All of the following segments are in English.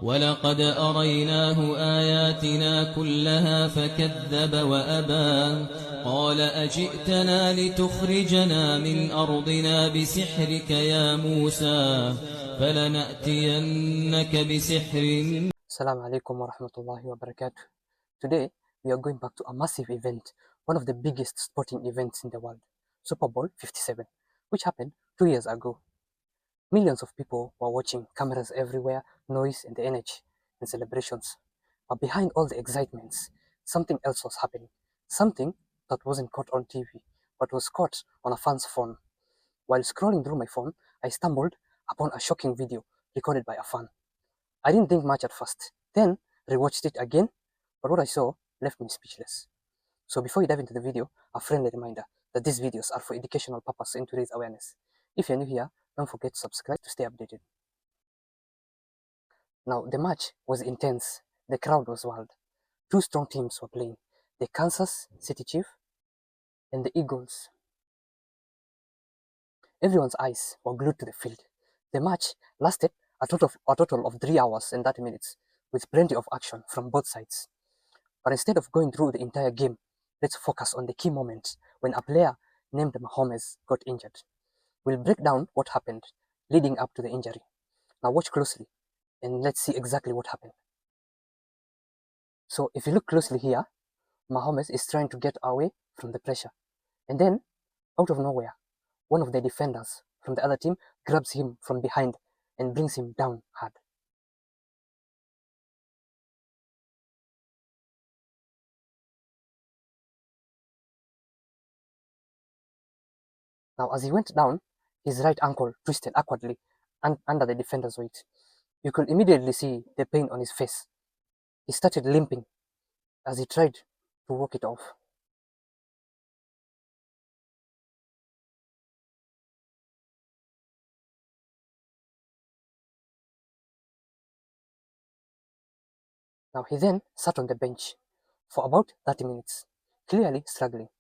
ولقد أريناه آياتنا كلها فكذب وأبى قال أجئتنا لتخرجنا من أرضنا بسحرك يا موسى فلنأتينك بسحر. Assalamu alaikum wa rahmatullahi wa barakatuh. Today, we are going back to a massive event, one of the biggest sporting events in the world, Super Bowl 57, which happened 2 years ago. Millions of people were watching, cameras everywhere, noise and energy and celebrations. But behind all the excitements, something else was happening. Something that wasn't caught on TV, but was caught on a fan's phone. While scrolling through my phone, I stumbled upon a shocking video recorded by a fan. I didn't think much at first, then rewatched it again, but what I saw left me speechless. So before we dive into the video, a friendly reminder that these videos are for educational purposes and to raise awareness. If you're new here, don't forget to subscribe to stay updated. Now, the match was intense. The crowd was wild. Two strong teams were playing, the Kansas City Chiefs and the Eagles. Everyone's eyes were glued to the field. The match lasted a total of 3 hours and 30 minutes, with plenty of action from both sides. But instead of going through the entire game, let's focus on the key moments when a player named Mahomes got injured. We'll break down what happened leading up to the injury. Now watch closely and let's see exactly what happened. So if you look closely here, Mahomes is trying to get away from the pressure. And then, out of nowhere, one of the defenders from the other team grabs him from behind and brings him down hard. Now as he went down, his right ankle twisted awkwardly under the defender's weight. You could immediately see the pain on his face. He started limping as he tried to walk it off. Now he then sat on the bench for about 30 minutes, clearly struggling.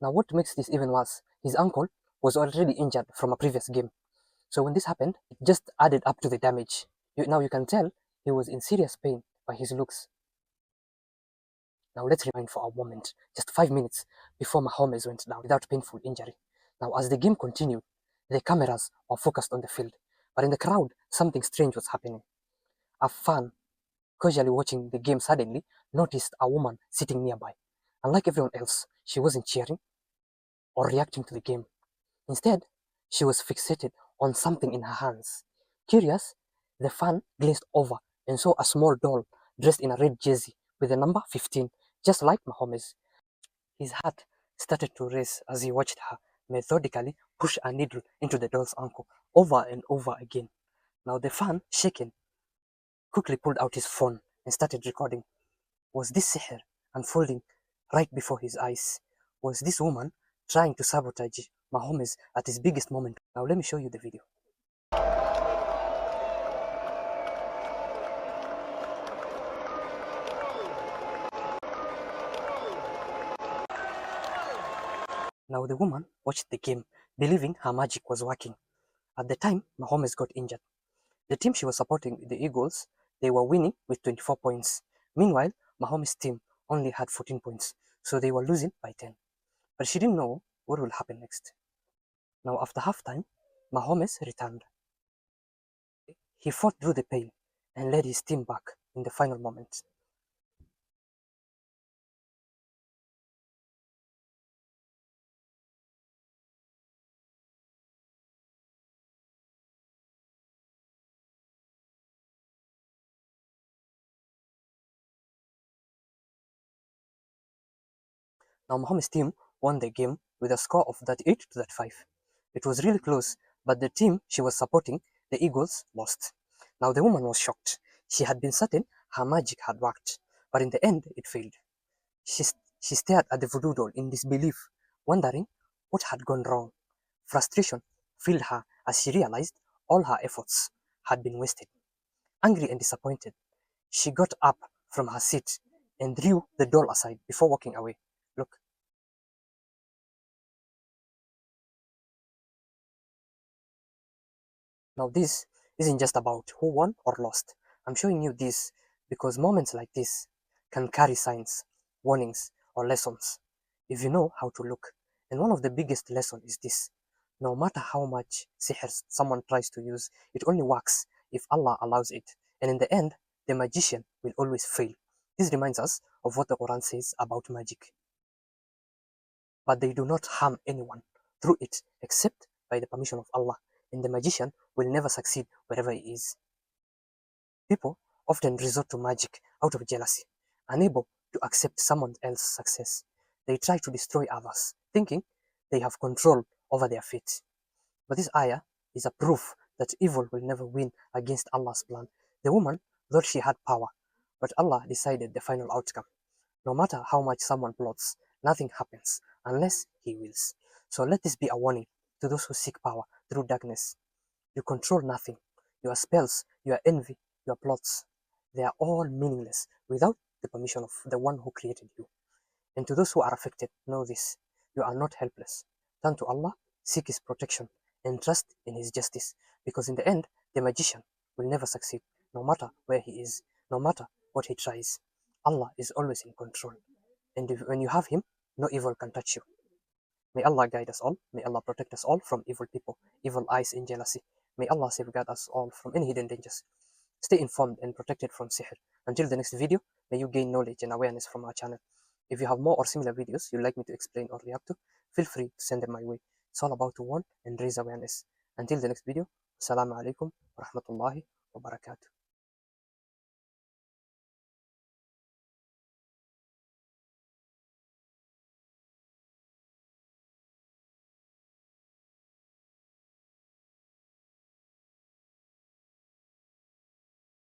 Now what makes this even worse, his ankle was already injured from a previous game. So when this happened, it just added up to the damage. Now you can tell he was in serious pain by his looks. Now let's rewind for a moment, just 5 minutes before Mahomes went down without painful injury. Now as the game continued, the cameras were focused on the field, but in the crowd, something strange was happening. A fan casually watching the game suddenly noticed a woman sitting nearby. Unlike everyone else, she wasn't cheering or reacting to the game. Instead, she was fixated on something in her hands. Curious, the fan glazed over and saw a small doll dressed in a red jersey with the number 15, just like Mahomes. His heart started to race as he watched her methodically push a needle into the doll's ankle over and over again. Now the fan, shaken, quickly pulled out his phone and started recording. Was this sihr unfolding right before his eyes? Was this woman trying to sabotage Mahomes at his biggest moment? Now let me show you the video. Now the woman watched the game, believing her magic was working. At the time, Mahomes got injured. The team she was supporting, the Eagles, they were winning with 24 points. Meanwhile, Mahomes' team only had 14 points, so they were losing by 10. But she didn't know what will happen next. Now after halftime, Mahomes returned. He fought through the pain and led his team back in the final moments. Now Mahomes' team won the game with a score of 38 to 35. It was really close, but the team she was supporting, the Eagles, lost. Now the woman was shocked. She had been certain her magic had worked, but in the end it failed. She stared at the voodoo doll in disbelief, wondering what had gone wrong. Frustration filled her as she realized all her efforts had been wasted. Angry and disappointed, she got up from her seat and threw the doll aside before walking away. Look. Now this isn't just about who won or lost, I'm showing you this because moments like this can carry signs, warnings, or lessons if you know how to look. And one of the biggest lessons is this: no matter how much sihr someone tries to use, it only works if Allah allows it. And in the end, the magician will always fail. This reminds us of what the Quran says about magic. But they do not harm anyone through it except by the permission of Allah. And the magician will never succeed wherever he is. People often resort to magic out of jealousy, unable to accept someone else's success. They try to destroy others, thinking they have control over their fate. But this ayah is a proof that evil will never win against Allah's plan. The woman thought she had power, but Allah decided the final outcome. No matter how much someone plots, nothing happens unless He wills. So let this be a warning to those who seek power through darkness. You control nothing. Your spells, your envy, your plots, they are all meaningless without the permission of the one who created you. And to those who are affected, know this: you are not helpless. Turn to Allah, seek His protection, and trust in His justice. Because in the end, the magician will never succeed, no matter where he is, no matter what he tries. Allah is always in control. And when you have Him, no evil can touch you. May Allah guide us all. May Allah protect us all from evil people, evil eyes, and jealousy. May Allah safeguard us all from any hidden dangers. Stay informed and protected from sihr. Until the next video, may you gain knowledge and awareness from our channel. If you have more or similar videos you'd like me to explain or react to, feel free to send them my way. It's all about to warn and raise awareness. Until the next video, Assalamu alaikum wa rahmatullahi wa barakatuh.